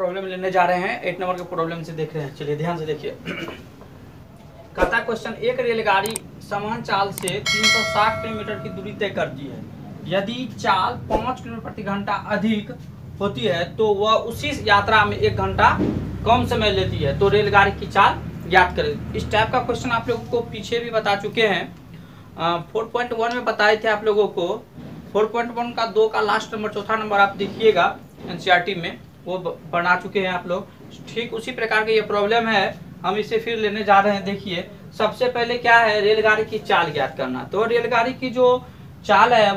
Problem लेने जा रहे हैं। 8 नंबर के प्रॉब्लम से देख रहे हैं। चलिए ध्यान से देखिए। कहता क्वेश्चन, एक रेलगाड़ी समान चाल से 360 किलोमीटर की दूरी तय करती है। यदि चाल 5 किलोमीटर प्रति घंटा अधिक होती है तो वह उसी यात्रा में 1 घंटा कम समय लेती है, तो रेलगाड़ी की चाल ज्ञात करें। इस टाइप का क्वेश्चन आप लोगों को पीछे भी बता चुके हैं। 4.1 में बताए थे आप लोगों को। 4.1 का 2 का लास्ट नंबर, चौथा नंबर आप देखिएगा एनसीईआरटी में, वो बना चुके हैं आप लोग। ठीक उसी प्रकार का ये प्रॉब्लम है, हम इसे फिर लेने जा रहे हैं। देखिए सबसे पहले क्या है, रेलगाड़ी की चाल ज्ञात करना। तो रेलगाड़ी की जो चाल है,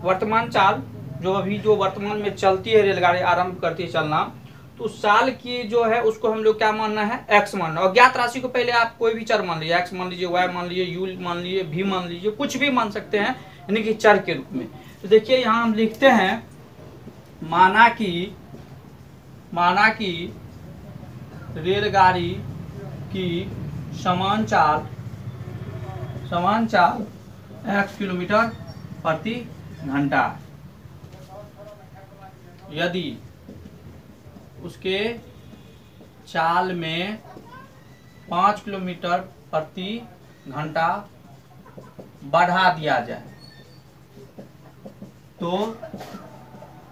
वर्तमान चाल जो अभी जो वर्तमान में चलती है, रेलगाड़ी आरंभ करती है चलना, तो उस चाल की जो है उसको हम लोग क्या मानना है, एक्स मानना। और ज्ञात राशि को पहले आप कोई भी चर मान लीजिए, एक्स मान लीजिए, वाई मान लीजिए, यू मान लीजिए, भी मान लीजिए, कुछ भी मान सकते हैं, यानी कि चर के रूप में। तो देखिए यहाँ हम लिखते हैं, माना कि रेलगाड़ी की समान चाल x किलोमीटर प्रति घंटा, यदि उसके चाल में 5 किलोमीटर प्रति घंटा बढ़ा दिया जाए तो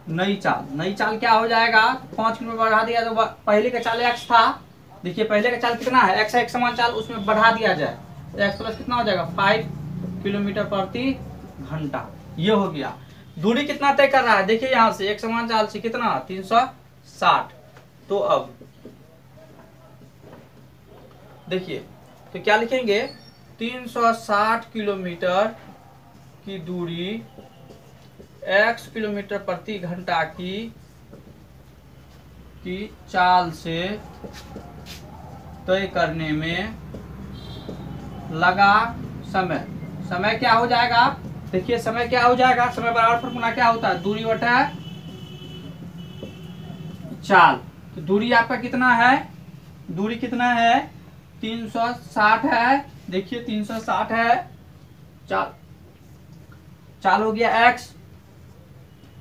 नई चाल क्या हो जाएगा। 5 किलोमीटर बढ़ा दिया तो पहले का चाल x था। देखिए पहले का चाल कितना है, x है, एक समान चाल, उसमें बढ़ा दिया जाए तो x प्लस कितना हो जाएगा, 5 किलोमीटर प्रति घंटा। ये हो गया। दूरी कितना तय कर रहा है, देखिए यहाँ से एक समान चाल से कितना, 360। तो अब देखिए तो क्या लिखेंगे, 360 किलोमीटर की दूरी x किलोमीटर प्रति घंटा की चाल से तय करने में लगा समय क्या हो जाएगा। देखिए समय क्या हो जाएगा, समय बराबर फॉर्मूला क्या होता है, दूरी बटा चाल। तो दूरी आपका कितना है, 360 है। देखिए 360 है, चाल हो गया x,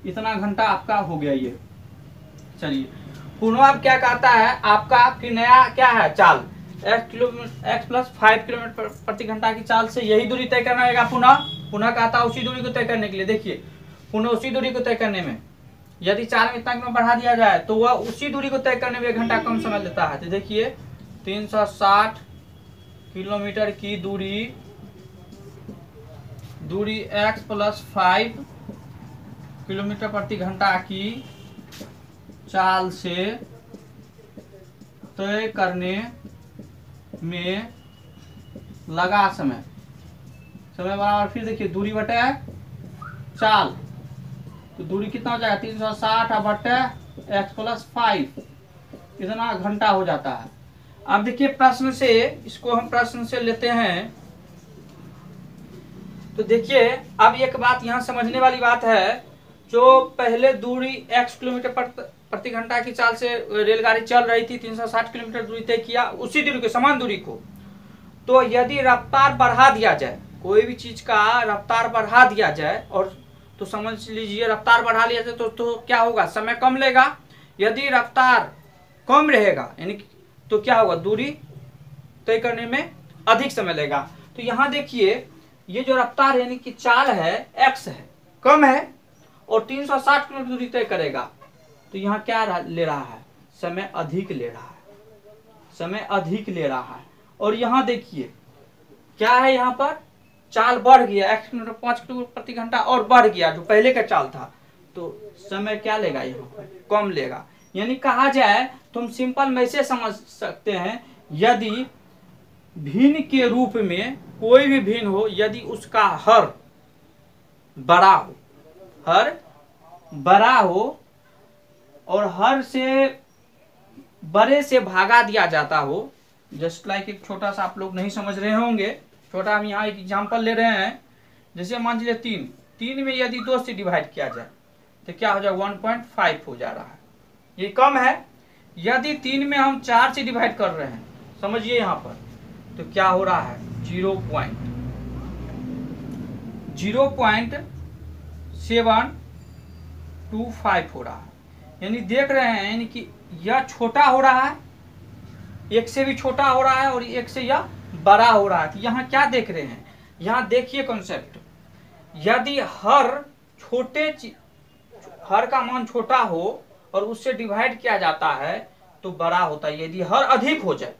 इतना घंटा आपका हो गया ये। चलिए पुनः अब क्या कहता है, आपका फिर नया क्या है, चाल x प्लस 5 किलोमीटर प्रति घंटा की चाल से यही दूरी तय करना है। पुनः कहता है उसी दूरी को तय करने के लिए। देखिए पुनः उसी दूरी को तय करने में यदि चाल में इतना में बढ़ा दिया जाए तो वह उसी दूरी को तय करने में 1 घंटा कम समय लेता है। तो देखिए 360 किलोमीटर की दूरी x प्लस 5 किलोमीटर प्रति घंटा की चाल से तय करने में लगा समय बराबर, फिर देखिए दूरी बटे चाल, तो दूरी कितना हो जाएगा, 360 बटे x प्लस 5, इतना घंटा हो जाता है। अब देखिए प्रश्न से, इसको हम प्रश्न से लेते हैं। तो देखिए अब एक बात यहाँ समझने वाली बात है, जो पहले दूरी x किलोमीटर प्रति घंटा की चाल से रेलगाड़ी चल रही थी, 360 किलोमीटर दूरी तय किया, उसी दूरी को, समान दूरी को, तो यदि रफ्तार बढ़ा दिया जाए, कोई भी चीज का रफ्तार बढ़ा दिया जाए, और तो समझ लीजिए रफ्तार बढ़ा लिया जाए तो क्या होगा, समय कम लेगा। यदि रफ्तार कम रहेगा यानी तो क्या होगा, दूरी तय करने में अधिक समय लेगा। तो यहाँ देखिए ये जो रफ्तार यानी कि चाल है x है, कम है, और 360 किलोमीटर दूरी तय करेगा, तो यहाँ क्या ले रहा है, समय अधिक ले रहा है। और यहाँ देखिए क्या है, यहाँ पर चाल बढ़ गया, x 5 किलोमीटर प्रति घंटा और बढ़ गया जो पहले का चाल था, तो समय क्या लेगा, यहाँ पर कम लेगा। यानी कहा जाए तो हम सिंपल में ऐसे समझ सकते हैं, यदि भिन्न के रूप में कोई भी भिन्न हो, यदि उसका हर बड़ा हो और हर से बड़े से भागा दिया जाता हो, जस्ट लाइक एक छोटा सा, आप लोग नहीं समझ रहे होंगे, छोटा हम यहाँ एक एग्जांपल ले रहे हैं। जैसे मान लीजिए 3 में यदि 2 से डिवाइड किया जाए तो क्या हो जाए, 1.5 हो जा रहा है, ये कम है। यदि 3 में हम 4 से डिवाइड कर रहे हैं, समझिए यहाँ पर, तो क्या हो रहा है, 0.725 हो रहा है। यानी देख रहे हैं, यानी कि यह छोटा हो रहा है, एक से भी छोटा हो रहा है और एक से यह बड़ा हो रहा है। तो यहाँ क्या देख रहे हैं, यहाँ देखिए कॉन्सेप्ट, यदि हर का मान छोटा हो और उससे डिवाइड किया जाता है तो बड़ा होता है। यदि हर अधिक हो जाए,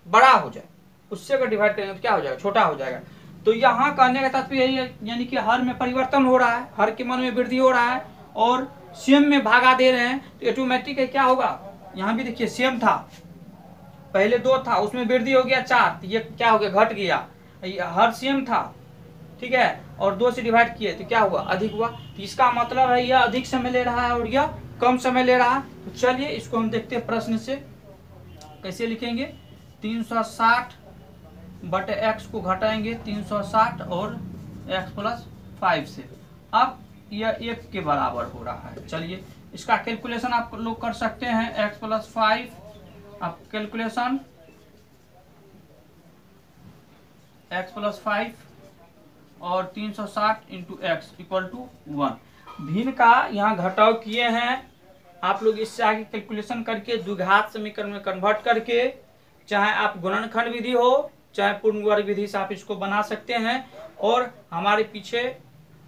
बड़ा हो जाए, उससे अगर डिवाइड करेंगे तो क्या हो जाएगा, छोटा हो जाएगा। तो यहाँ कहने का तात्पर्य यही है, यानी कि हर में परिवर्तन हो रहा है, हर के मान में वृद्धि हो रहा है और सेम में भागा दे रहे हैं, तो ऑटोमेटिक है क्या होगा। यहाँ भी देखिए सेम था, पहले 2 था, उसमें वृद्धि हो गया 4, तो ये क्या हो गया, घट गया। हर सेम था, ठीक है, और 2 से डिवाइड किए तो क्या हुआ, अधिक हुआ। तो इसका मतलब है यह अधिक समय ले रहा है और यह कम समय ले रहा है। तो चलिए इसको हम देखते हैं प्रश्न से कैसे लिखेंगे। 360 बटे x को घटाएंगे 360 और x+5 से। अब यह 1 के बराबर हो रहा है। चलिए इसका कैलकुलेशन आप लोग कर सकते हैं। x+5 अब कैलकुलेशन x+5 और 360 इंटू एक्स इक्वल टू 1। भिन्न का यहाँ घटाव किए हैं, आप लोग इससे आगे कैलकुलेशन करके द्विघात समीकरण में कन्वर्ट करके, चाहे आप गुणनखंड विधि हो चाहे पूर्ण वर्ग विधि से आप इसको बना सकते हैं। और हमारे पीछे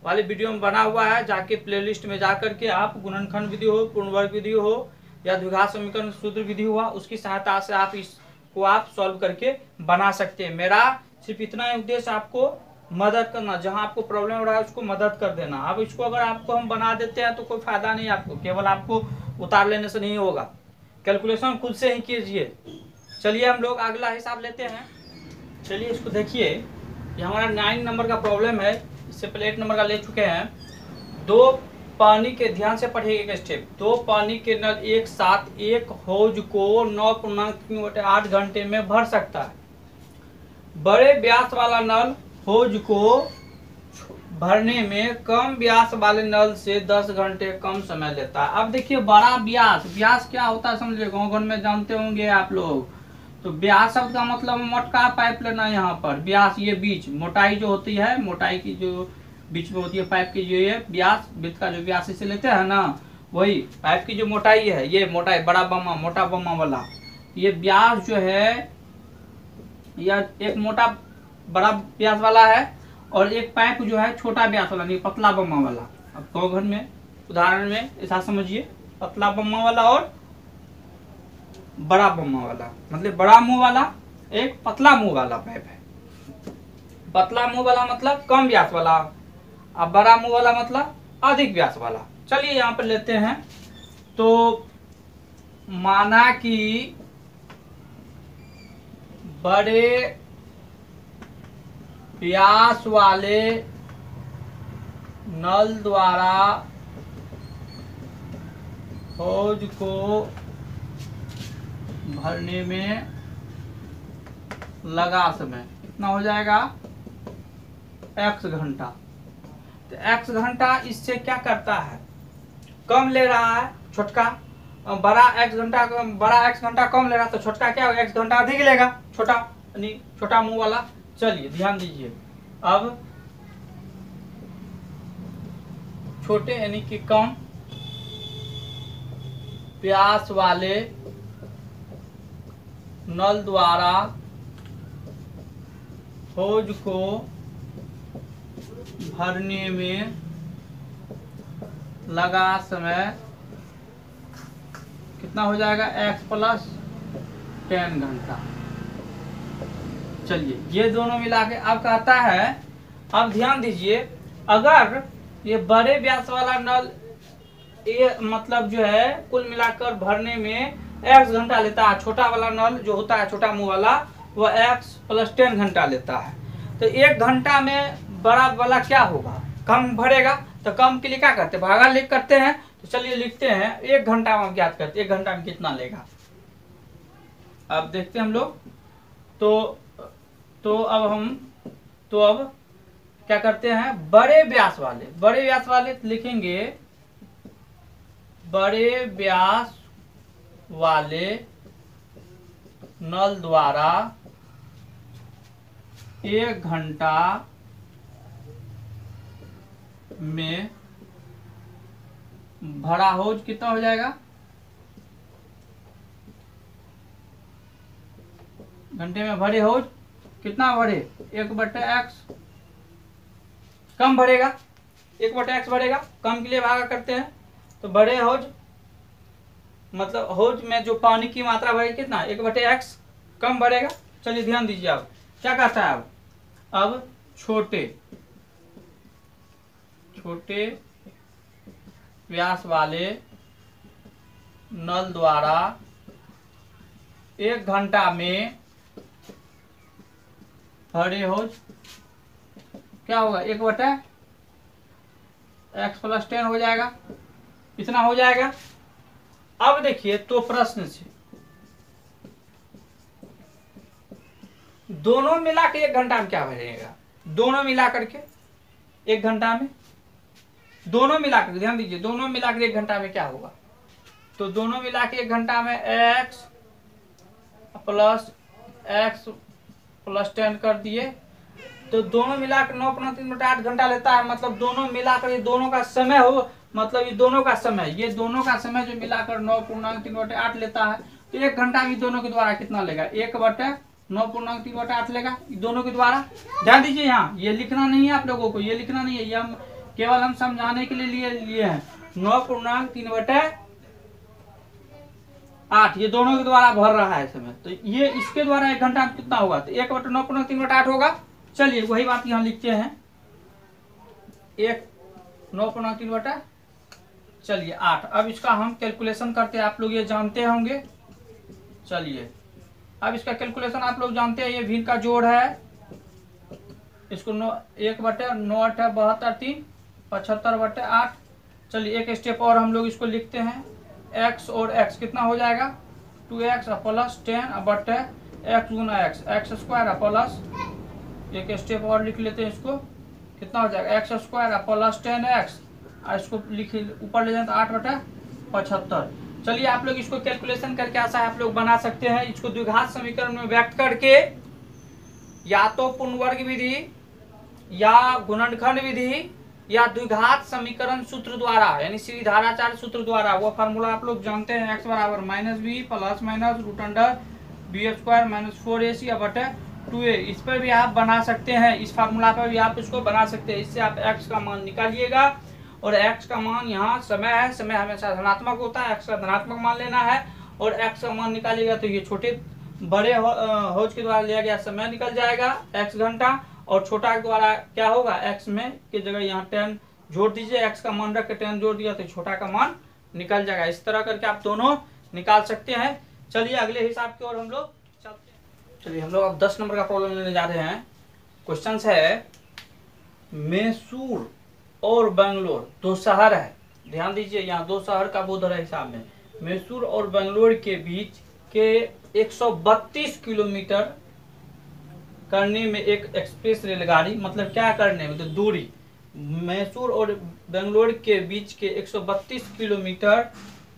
वाले वीडियो में बना हुआ है, जाके प्लेलिस्ट में जा करके आप गुणनखंड विधि हो, पूर्ण वर्ग विधि हो या द्विघात समीकरण सूत्र विधि हुआ, उसकी सहायता से आप इसको आप सॉल्व करके बना सकते हैं। मेरा सिर्फ इतना ही उद्देश्य आपको मदद करना, जहां आपको प्रॉब्लम हो रहा है उसको मदद कर देना। अब इसको अगर आपको हम बना देते हैं तो कोई फायदा नहीं, आपको केवल आपको उतार लेने से नहीं होगा, कैलकुलेशन खुद से ही कीजिए। चलिए हम लोग अगला हिसाब लेते हैं। चलिए इसको देखिए, ये हमारा 9 नंबर का प्रॉब्लम है, इससे पहले 8 नंबर का ले चुके हैं। 2 पानी के, ध्यान से पढ़िएगा स्टेप, 2 पानी के नल एक साथ एक हौज को 9.8 घंटे में भर सकता है। बड़े व्यास वाला नल हौज को भरने में कम व्यास वाले नल से 10 घंटे कम समय लेता है। अब देखिए बड़ा व्यास क्या होता है समझिए, गाँव घर में जानते होंगे आप लोग। तो व्यास शब्द का मतलब मोटा पाइप लेना है। यहाँ पर व्यास, ये बीच मोटाई जो होती है, मोटाई की जो बीच में होती है पाइप की, जो ये व्यास, वृत्त का जो व्यास इसे लेते हैं ना, वही पाइप की जो मोटाई है, ये मोटाई बड़ा बम्मा, मोटा बम्मा वाला, ये व्यास जो है यह एक मोटा बड़ा व्यास वाला है और एक पाइप जो है छोटा व्यास वाला, नहीं पतला बम्मा वाला। अब गाँव घर में उदाहरण में ऐसा समझिए, पतला बम्मा वाला और बड़ा बम्मा वाला, मतलब बड़ा मुंह वाला एक पतला मुंह वाला पाइप है। पतला मुंह वाला मतलब कम व्यास वाला, अब बड़ा मुंह वाला मतलब अधिक व्यास वाला। चलिए यहाँ पर लेते हैं। तो माना कि बड़े व्यास वाले नल द्वारा हौज को भरने में लगा समय कितना हो जाएगा, x घंटा। तो x घंटा इससे क्या करता है, कम ले रहा है छोटका, बड़ा x घंटा कम ले रहा है, तो छोटका क्या होगा, x घंटा अधिक लेगा, छोटा यानी छोटा मुंह वाला। चलिए ध्यान दीजिए, अब छोटे यानी कि कम व्यास वाले नल द्वारा हौज को भरने में लगा समय कितना हो जाएगा, x+10 घंटा। चलिए ये दोनों मिला के अब कहता है, अब ध्यान दीजिए, अगर ये बड़े व्यास वाला नल ये मतलब जो है कुल मिलाकर भरने में x घंटा लेता है, छोटा वाला नल जो होता है छोटा मुंह वाला वो x+10 घंटा लेता है। तो 1 घंटा में बड़ा वाला क्या होगा, कम भरेगा। तो कम के लिए क्या करते हैं, भागा लिख करते हैं। तो चलिए लिखते हैं 1 घंटा में ज्ञात करते हैं 1 घंटा में कितना लेगा। अब देखते हैं हम लोग। तो अब क्या करते हैं, बड़े व्यास वाले लिखेंगे, बड़े व्यास वाले नल द्वारा 1 घंटा में भरा हौज कितना हो जाएगा, घंटे में भरे हौज कितना भरे 1/x, कम भरेगा 1/x भरेगा, कम के लिए भागा करते हैं तो बड़े हौज मतलब हौज में जो पानी की मात्रा भरेगी कितना 1/x, कम भरेगा। चलिए ध्यान दीजिए अब क्या कहता है अब छोटे व्यास वाले नल द्वारा 1 घंटा में भरे हौज क्या होगा 1/x + 10 हो जाएगा, इतना हो जाएगा। अब देखिए तो प्रश्न से दोनों मिला के 1 घंटा में क्या भरेगा, दोनों मिला करके 1 घंटा में, दोनों मिला कर ध्यान दीजिए, दोनों मिला कर 1 घंटा में क्या होगा, तो दोनों मिला के 1 घंटा में x + 10 कर दिए, तो दोनों मिलाकर 9/3/8 घंटा लेता है। मतलब दोनों मिलाकर ये दोनों का समय हो, मतलब ये दोनों का समय जो मिलाकर 9/3/8 लेता है, तो 1 घंटा भी दोनों के द्वारा कितना लेगा 1/9/3/8 लेगा दोनों के द्वारा। ध्यान दीजिए यहाँ ये लिखना नहीं है आप लोगों को, ये लिखना नहीं है, ये हम केवल समझाने के लिए लिए हैं। 9/3/8 ये दोनों के द्वारा भर रहा है समय, तो ये इसके द्वारा 1 घंटा में कितना होगा, तो 1/9/3/8 होगा। चलिए वही बात यहाँ लिखते हैं 1/9/3/8, चलिए 8। अब इसका हम कैलकुलेशन करते हैं, आप लोग ये जानते होंगे। चलिए अब इसका कैलकुलेशन आप लोग जानते हैं, ये भी का जोड़ है, इसको 1/9/8 75/8। चलिए एक स्टेप और हम लोग इसको लिखते हैं, x और x कितना हो जाएगा 2x + 10/x गुना x² एक स्टेप और लिख लेते हैं, इसको कितना हो जाएगा x² + 10x, इसको लिख ऊपर ले जाए तो 8/75। चलिए आप लोग इसको कैलकुलेशन करके ऐसा आप लोग बना सकते हैं, इसको द्विघात समीकरण में व्यक्त करके या तो पूर्णवर्ग विधि या गुणनखंड विधि या द्विघात समीकरण सूत्र द्वारा यानी श्रीधराचार्य सूत्र द्वारा, वो फार्मूला आप लोग जानते हैं, x = -b ±√b² - 4ac/2a, इस पर भी आप बना सकते हैं, इस फार्मूला पर भी आप इसको बना सकते हैं। इससे आप x का मान निकालिएगा और x का मान यहाँ समय है, समय हमेशा धनात्मक होता है, x का धनात्मक मान लेना है और x का मान निकालिएगा तो ये छोटे बड़े हौज के द्वारा लिया गया समय निकल जाएगा x घंटा, और छोटा के द्वारा क्या होगा x में की जगह यहाँ 10 जोड़ दीजिए, x का मान रख के 10 जोड़ दिया तो छोटा का मान निकल जाएगा। इस तरह करके आप दोनों निकाल सकते हैं। चलिए अगले हिसाब की ओर हम लोग चलते हैं। चलिए हम लोग अब 10 नंबर का प्रॉब्लम लेने जा रहे हैं। क्वेश्चन है मैसूर और बेंगलोर 2 शहर है, ध्यान दीजिए यहाँ 2 शहर का बोध है हिसाब में। मैसूर और बेंगलोर के बीच के 132 किलोमीटर करने में एक एक्सप्रेस रेलगाड़ी, मतलब क्या करने में, तो दूरी मैसूर और बेंगलोर के बीच के 132 किलोमीटर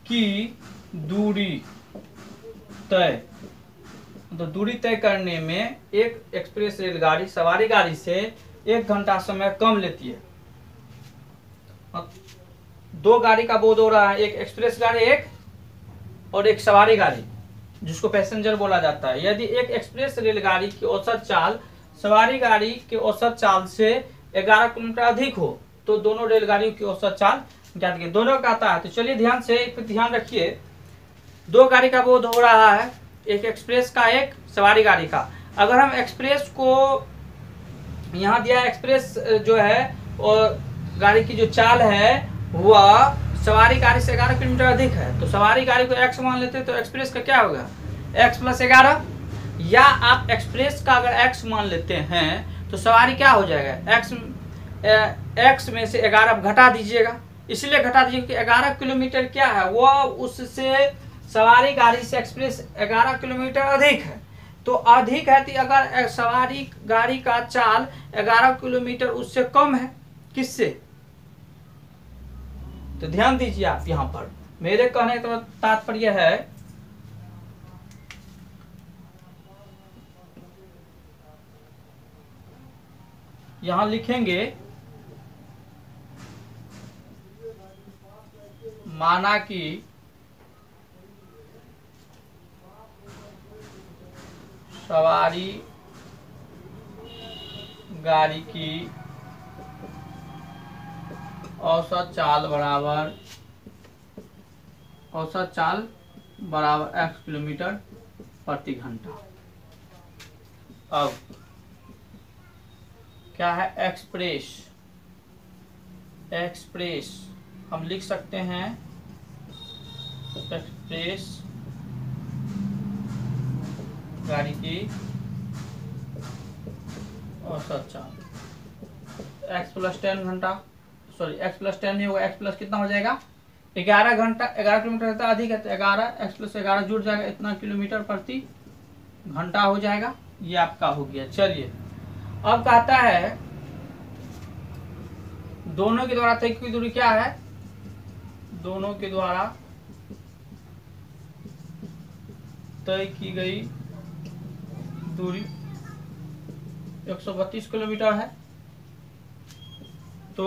की दूरी तय, तो दूरी तय करने में एक एक्सप्रेस रेलगाड़ी सवारी गाड़ी से 1 घंटा समय कम लेती है। 2 गाड़ी का बोध हो रहा है, एक एक्सप्रेस गाड़ी एक और एक सवारी गाड़ी जिसको पैसेंजर बोला जाता है। यदि एक एक्सप्रेस रेलगाड़ी की औसत चाल सवारी गाड़ी के औसत चाल से 11 किलोमीटर अधिक हो तो दोनों रेलगाड़ियों की औसत चाल ज्ञात कीजिए। दोनों का आता है, तो चलिए ध्यान से ध्यान रखिए, 2 गाड़ी का बोध हो रहा है, एक एक्सप्रेस का एक सवारी गाड़ी का। अगर हम एक्सप्रेस को यहाँ दिया, एक्सप्रेस जो है और गाड़ी की जो चाल है वह सवारी गाड़ी से 11 किलोमीटर अधिक है, तो सवारी गाड़ी को x मान लेते हैं, तो एक्सप्रेस का क्या होगा x + 11, या आप एक्सप्रेस का अगर x मान लेते हैं तो सवारी क्या हो जाएगा x में से 11 घटा दीजिएगा, इसलिए घटा दीजिए कि 11 किलोमीटर क्या है वह उससे सवारी गाड़ी से एक्सप्रेस 11 किलोमीटर अधिक है, तो अधिक है तो अगर सवारी गाड़ी का चाल 11 किलोमीटर उससे कम है किससे, तो ध्यान दीजिए आप यहाँ पर मेरे कहने का तात्पर्य है यहाँ लिखेंगे माना कि सवारी गाड़ी की औसत चाल बराबर x किलोमीटर प्रति घंटा। अब क्या है एक्सप्रेस हम लिख सकते हैं एक्सप्रेस गाड़ी की औसत चाल x प्लस 10 घंटा, सॉरी x प्लस 10 नहीं होगा, x प्लस कितना हो जाएगा 11 घंटा, 11 किलोमीटर रहता है अधिक है तो 11 x प्लस 11 जुड़ जाएगा, इतना किलोमीटर प्रति घंटा हो जाएगा। ये आपका हो गया। चलिए अब कहता है दोनों के द्वारा तय की दूरी क्या है, दोनों के द्वारा तय की गई दूरी 132 किलोमीटर है। तो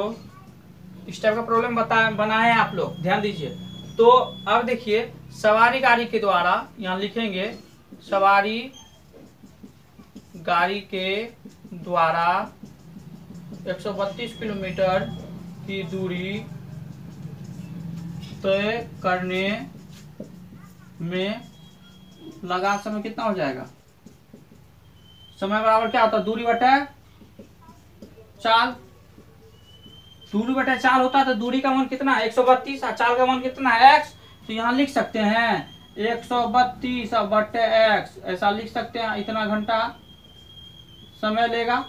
इस टाइप का प्रॉब्लम बनाए हैं आप लोग, ध्यान दीजिए। तो अब देखिए सवारी गाड़ी के द्वारा, यहां लिखेंगे सवारी गाड़ी के द्वारा 132 किलोमीटर की दूरी तय करने में लगा समय कितना हो जाएगा, समय बराबर क्या होता है दूरी बटे चाल, दूरी बटे चाल होता है तो दूरी का मान कितना है 132 और चाल का मान कितना है x। तो यहाँ लिख सकते हैं 132 बटे x, ऐसा लिख सकते हैं, इतना घंटा समय लेगा।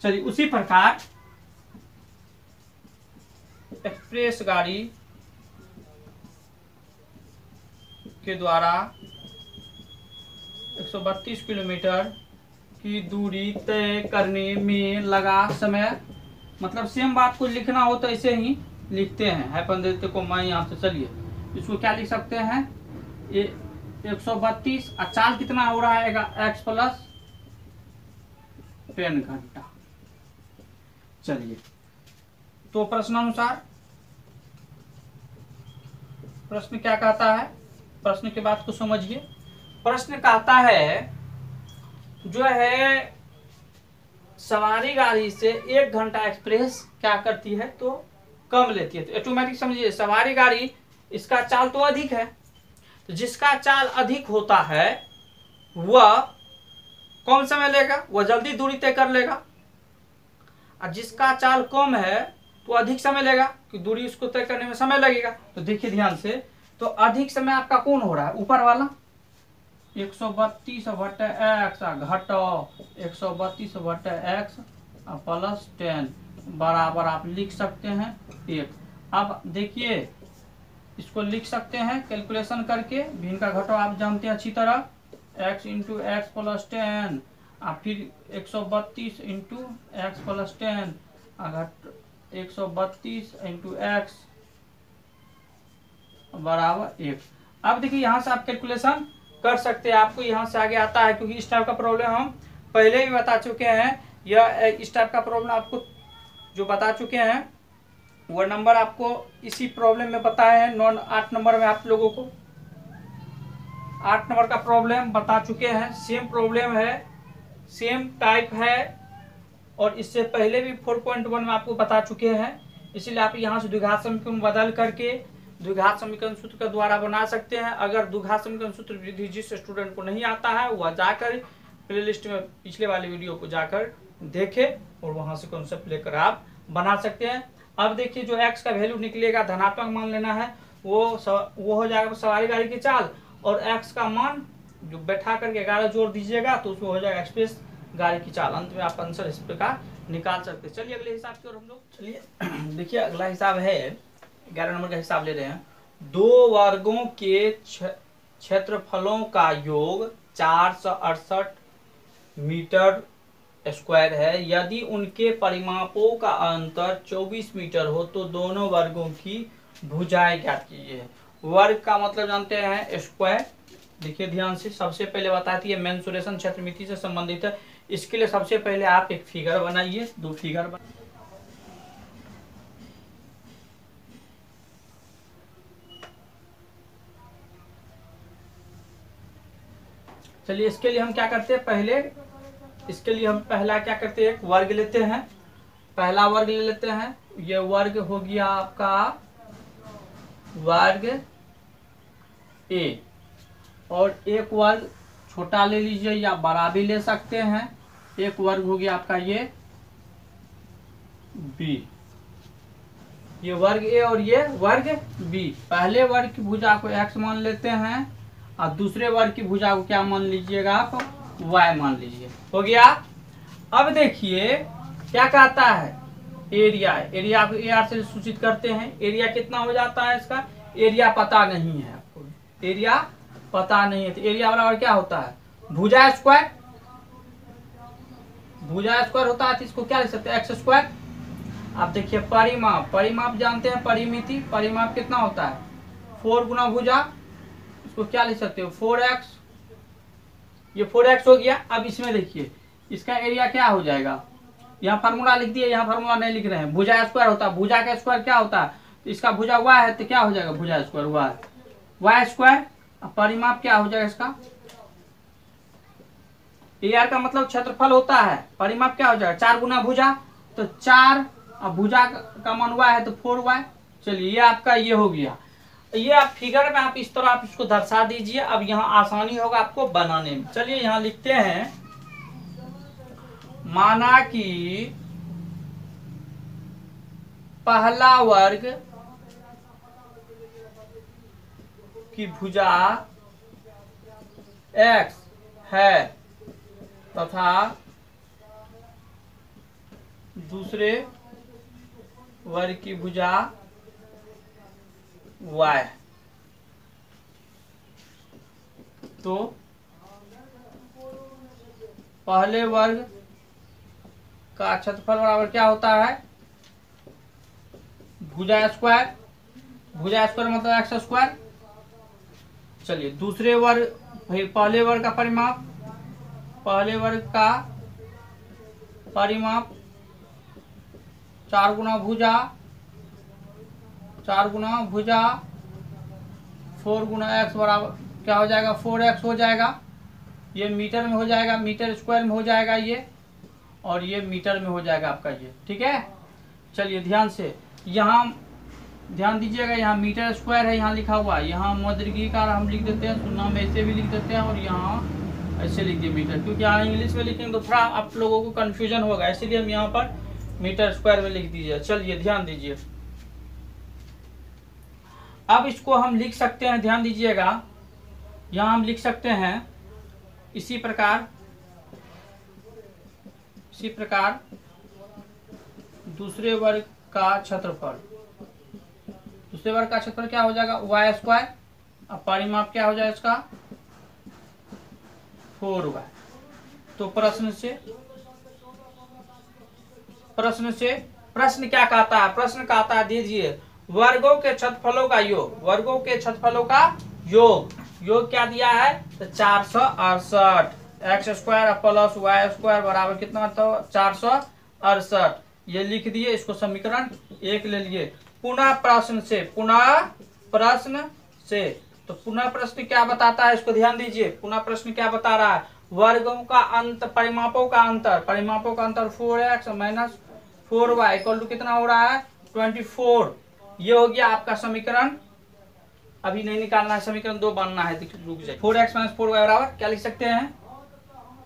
चलिए उसी प्रकार एक्सप्रेस गाड़ी के द्वारा 132 किलोमीटर की दूरी तय करने में लगा समय, मतलब सेम बात को लिखना हो तो ऐसे ही लिखते हैं, हाइफन देते को मैं यहाँ से। चलिए इसको क्या लिख सकते हैं, ये 132 और चाल कितना हो रहा है x प्लस 10 घंटा। चलिए तो प्रश्नानुसार प्रश्न क्या कहता है, प्रश्न की बात को समझिए। प्रश्न कहता है जो है सवारी गाड़ी से 1 घंटा एक्सप्रेस क्या करती है तो कम लेती है। तो ऑटोमेटिक समझिए सवारी गाड़ी इसका चाल तो अधिक है, तो जिसका चाल अधिक होता है वह कम समय लेगा, वह जल्दी दूरी तय कर लेगा, और जिसका चाल कम है तो अधिक समय लेगा कि दूरी उसको तय करने में समय लगेगा। तो देखिए ध्यान से, तो अधिक समय आपका कौन हो रहा है ऊपर वाला 132 बटे x घटो 132 बटे x प्लस 10 बराबर आप लिख सकते हैं 1। अब देखिए इसको लिख सकते हैं कैलकुलेशन करके, भिन्न का घटो आप जानते हैं अच्छी तरह, x इंटू एक्स प्लस 10 और फिर 132 इंटू एक्स प्लस 10 घट 132 इंटू एक्स बराबर 1। अब देखिए यहाँ से आप कैलकुलेशन कर सकते हैं, आपको यहाँ से आगे आता है, क्योंकि इस टाइप का प्रॉब्लम हम पहले भी बता चुके हैं। यह इस टाइप का प्रॉब्लम आपको जो बता चुके हैं वो नंबर आपको इसी प्रॉब्लम में बताए हैं, 8 नंबर में आप लोगों को 8 नंबर का प्रॉब्लम बता चुके हैं। सेम प्रॉब्लम है, सेम टाइप है, और इससे पहले भी 4.1 में आपको बता चुके हैं। इसीलिए आप यहाँ से द्विघात समीकरण बदल करके द्विघात समीकरण सूत्र का द्वारा बना सकते हैं। अगर द्विघात समीकरण सूत्र विधि जिस स्टूडेंट को नहीं आता है वह जाकर प्लेलिस्ट में पिछले वाले वीडियो को जाकर देखे और वहां से कॉन्सेप्ट लेकर आप बना सकते हैं। अब देखिए जो x का वैल्यू निकलेगा धनात्मक मान लेना है, वो हो जाएगा सवारी गाड़ी की चाल, और x का मान जो बैठा करके 11 जोड़ दीजिएगा तो उसमें हो जाएगा एक्सप्रेस गाड़ी की चाल। अंत में आप आंसर इस प्रकार निकाल सकते हैं। चलिए अगले हिसाब की ओर हम लोग चलिए देखिए अगला हिसाब है 11 नंबर का हिसाब ले रहे हैं। 2 वर्गों के क्षेत्रफलों का योग 468 मीटर स्क्वायर है। यदि उनके परिमापों का अंतर 24 मीटर हो तो दोनों वर्गों की भुजाएं ज्ञात कीजिए। वर्ग का मतलब जानते हैं स्क्वायर। देखिए ध्यान से, सबसे पहले बताती है मेंसुरेशन क्षेत्रमिति से संबंधित है। इसके लिए सबसे पहले आप एक फिगर बनाइए, 2 फिगर चलिए इसके लिए हम क्या करते हैं, पहले इसके लिए हम पहला क्या करते हैं, एक वर्ग लेते हैं, पहला वर्ग ले लेते हैं। ये वर्ग हो गया आपका वर्ग ए, और एक वर्ग छोटा ले लीजिए या बड़ा भी ले सकते हैं। एक वर्ग हो गया आपका ये बी, ये वर्ग ए और ये वर्ग बी। पहले वर्ग की भुजा को x मान लेते हैं और दूसरे वर्ग की भुजा को क्या मान लीजिएगा आप, y मान लीजिए। हो गया। अब देखिए क्या कहता है, एरिया, एरिया आप AR से सूचित करते हैं। एरिया कितना हो जाता है इसका, एरिया पता नहीं है आपको, एरिया पता नहीं है, तो एरिया बराबर क्या होता है, भुजा स्क्वायर, भुजा स्क्वायर होता है, तो इसको क्या लिख सकते हैं, एक्स स्क्वायर। आप देखिए परिमाप, परिमाप जानते हैं, परिमिति, परिमाप कितना होता है 4 गुना भुजा, इसको क्या लिख सकते हो 4x, ये 4x हो गया। अब इसमें देखिए इसका एरिया क्या हो जाएगा, यहाँ फार्मूला लिख दिए, यहाँ फार्मूला नहीं लिख रहे हैं, भुजा स्क्वायर होता है, भुजा का स्क्वायर क्या होता है, तो इसका भुजा y है तो क्या हो जाएगा भुजा स्क्वायर y स्क्वायर। परिमाप क्या हो जाएगा इसका, AR का मतलब क्षेत्रफल होता है, परिमाप क्या हो जाएगा 4 गुना भुजा, तो 4, अब भुजा का मान y है तो 4y। चलिए ये आपका ये हो गया। ये आप फिगर में आप इस तरह आप इसको दर्शा दीजिए, अब यहाँ आसानी होगा आपको बनाने में। चलिए यहाँ लिखते हैं, माना कि पहला वर्ग की भुजा x है तथा दूसरे वर्ग की भुजा y, तो पहले वर्ग का क्षेत्रफल बराबर क्या होता है, भुजा स्क्वायर, भुजा स्क्वायर मतलब एक्स स्क्वायर। चलिए दूसरे वर्ग, भाई पहले वर्ग का परिमाप, पहले वर्ग का परिमाप 4 गुना भुजा, 4 गुना भुजा 4 गुना एक्स बराबर क्या हो जाएगा 4x हो जाएगा। ये मीटर में हो जाएगा, मीटर स्क्वायर में हो जाएगा ये, और ये मीटर में हो जाएगा आपका ये, ठीक है। चलिए ध्यान से यहाँ ध्यान दीजिएगा, यहाँ मीटर स्क्वायर है, यहाँ लिखा हुआ है, यहाँ मध्यवर्गीकार हम लिख देते हैं, सुनना में ऐसे भी लिख देते हैं, और यहाँ ऐसे लिख दिए मीटर, क्योंकि यहाँ इंग्लिश में लिखेंगे तो थोड़ा आप लोगों को कंफ्यूजन होगा, इसीलिए हम यहाँ पर मीटर स्क्वायर में लिख दीजिए। चलिए ध्यान दीजिए, अब इसको हम लिख सकते हैं, ध्यान दीजिएगा, यहाँ हम लिख सकते हैं इसी प्रकार, इसी प्रकार दूसरे वर्ग का क्षेत्रफल, दूसरे वर्ग का क्षेत्रफल क्या हो जाएगा y स्क्वायर, अब परिमाप क्या हो जाएगा इसका 4y। तो प्रश्न क्या कहता है, प्रश्न कहता है दीजिए वर्गों के क्षेत्रफलों का योग, वर्गों के क्षेत्रफलों का योग, योग क्या दिया है तो 468, X square plus Y square बराबर कितना, तो 468, ये लिख दिए, इसको समीकरण 1 ले लिए। पुनः प्रश्न से, पुनः प्रश्न से, तो पुनः प्रश्न क्या बताता है, इसको ध्यान दीजिए, पुनः प्रश्न क्या बता रहा है, वर्गों का अंतर, परिमापों का अंतर, परिमापों का अंतर 4x minus 4y equal to कितना हो रहा है 24। ये हो गया आपका समीकरण, अभी नहीं निकालना है, समीकरण 2 बनना है, रुक जाए। 4x माइनस 4y बराबर क्या लिख सकते हैं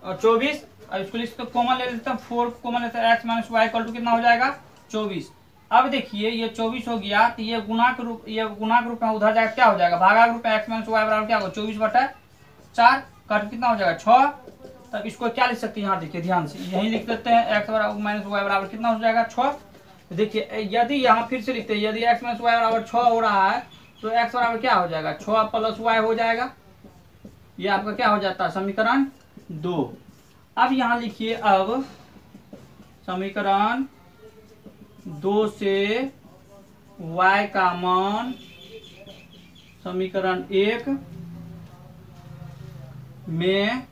और 24, अब इसको लिख कॉमन ले लेते हैं, 4 कॉमन लेते हैं, x minus Y equal to कितना हो जाएगा 24। अब देखिए ये 24 हो गया, तो ये गुणा के रूप, ये गुणा के रूप में उधर जाएगा, क्या हो जाएगा भागा के रूप में, x माइनस वाई बराबर क्या होगा 24/4, कट कितना हो जाएगा 6। तब इसको क्या लिख सकते हैं, यहाँ देखिए ध्यान से, यही लिख देते हैं, x माइनस वाई बराबर कितना हो जाएगा 6। देखिए यदि यहाँ फिर से लिखते हैं, यदि x माइनस वाई बराबर 6 हो रहा है, तो x बराबर क्या हो जाएगा 6 प्लस y हो जाएगा, ये आपका क्या हो जाता है समीकरण 2। अब यहाँ लिखिए, अब समीकरण 2 से y का मान समीकरण 1 में,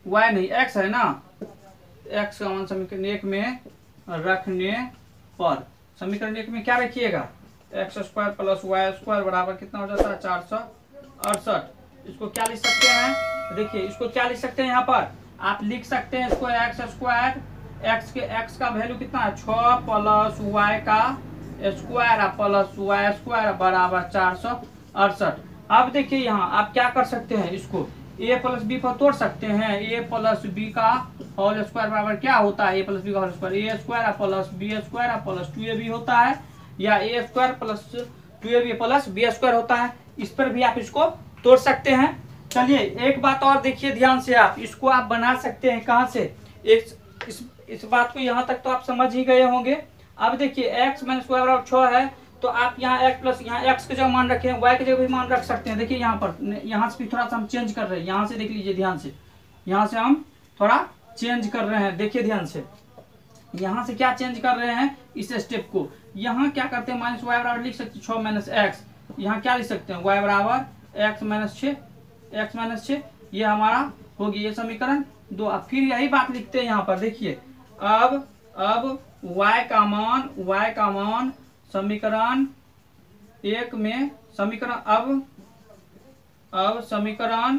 y नहीं x है ना, x का मान समीकरण 1 में रखने पर, समीकरण 1 में क्या रखिएगा X square plus Y square बराबर कितना हो जाता है 468। इसको क्या लिख सकते हैं, देखिए इसको क्या लिख सकते हैं, यहाँ पर आप लिख सकते हैं इसको एक्स स्क्वायर, एक्स का वैल्यू कितना है 6 प्लस वाई का स्क्वायर प्लस वाई स्क्वायर बराबर 468। अब देखिए यहाँ आप क्या कर सकते हैं, इसको a प्लस बी पर तोड़ सकते हैं। a प्लस बी का होल स्क्वायर बराबर क्या होता है, a प्लस बी का whole square a square plus B square plus 2ab होता है, या a square plus 2ab plus B square होता है। इस पर भी आप इसको तोड़ सकते हैं। चलिए एक बात और देखिए ध्यान से, आप इसको आप बना सकते हैं कहाँ से, इस बात को यहाँ तक तो आप समझ ही गए होंगे। अब देखिए x माइनस वाई बराबर 6 है, तो आप यहाँ x प्लस यहाँ x के जगह मान रखे हैं, y के जगह भी मान रख सकते हैं। देखिए यहाँ पर, यहाँ से भी थोड़ा सा हम चेंज कर रहे हैं, यहाँ से देख लीजिए ध्यान से, यहाँ से हम थोड़ा चेंज कर रहे हैं, देखिए ध्यान से, यहाँ से क्या चेंज कर रहे हैं इस स्टेप को। यहाँ क्या करते हैं, माइनस वाई बराबर लिख सकते हैं 6 माइनस एक्स, यहाँ क्या लिख सकते हैं y बराबर एक्स माइनस 6, ये हमारा हो गया ये समीकरण 2। अब फिर यही बात लिखते हैं यहाँ पर, देखिए अब y का मान समीकरण 1 में, समीकरण अब समीकरण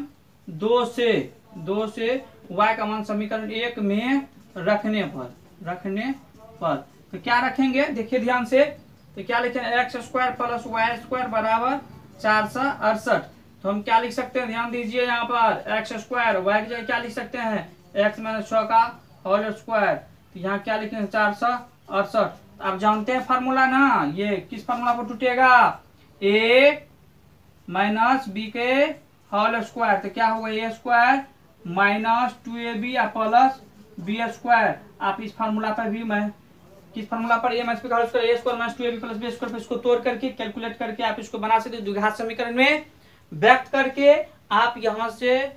2 से y का मान समीकरण 1 में रखने पर तो क्या रखेंगे, देखिए ध्यान से, तो क्या लिखेंगे X square plus Y square बराबर 468। तो हम क्या लिख सकते हैं, ध्यान दीजिए यहाँ पर एक्स स्क्वायर, वाई की जगह क्या लिख सकते हैं एक्स माइनस 6 का होल स्क्वायर, तो यहाँ क्या लिखेंगे 468। आप जानते हैं फार्मूला ना, ये किस फार्मूला पर टूटेगा, a माइनस बी के होल स्क्वायर, तो क्या होगा a square minus 2ab plus B square. आप इस फार्मूला पर भी, मैं किस फार्मूला पर a माइनस बी का whole square a square minus 2ab plus B square, इसको तोड़ करके कैलकुलेट करके आप इसको बना सकते हैं द्विघात समीकरण में व्यक्त करके। आप यहाँ से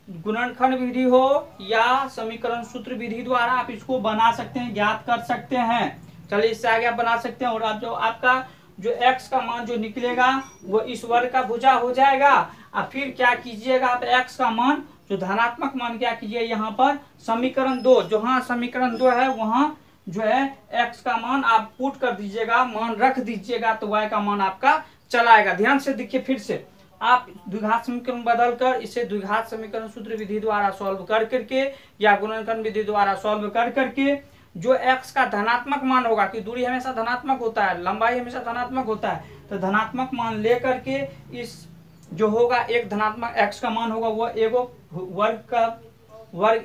गुणनखंड विधि हो या समीकरण सूत्र विधि द्वारा आप इसको बना सकते हैं, ज्ञात कर सकते हैं। चलिए इससे आगे आप बना सकते हैं, और आप जो आपका जो x का मान जो निकलेगा वो इस वर्ग का भुजा हो जाएगा। अब फिर क्या कीजिएगा, आप x का मान जो धनात्मक मान क्या कीजिए, यहाँ पर समीकरण 2 जो, हाँ समीकरण 2 है वहाँ जो है x का मान आप पुट कर दीजिएगा, मान रख दीजिएगा, तो y का मान आपका चलाएगा। ध्यान से देखिए, फिर से आप द्विघात समीकरण बदल कर इसे द्विघात समीकरण सूत्र विधि द्वारा सॉल्व कर करके या गुणनखंड विधि द्वारा सॉल्व कर करके जो x का धनात्मक मान होगा, कि दूरी हमेशा धनात्मक होता है, लंबाई हमेशा धनात्मक होता है, तो धनात्मक मान ले करके इस जो होगा एक धनात्मक x का मान होगा वो एगो वर्ग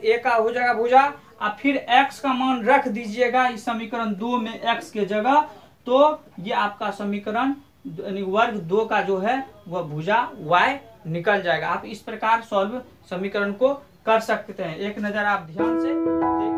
a का हो जाएगा भुजा। अब फिर x का मान रख दीजिएगा इस समीकरण 2 में x के जगह, तो ये आपका समीकरण वर्ग 2 का जो है वह भुजा y निकल जाएगा। आप इस प्रकार सॉल्व समीकरण को कर सकते हैं। एक नजर आप ध्यान से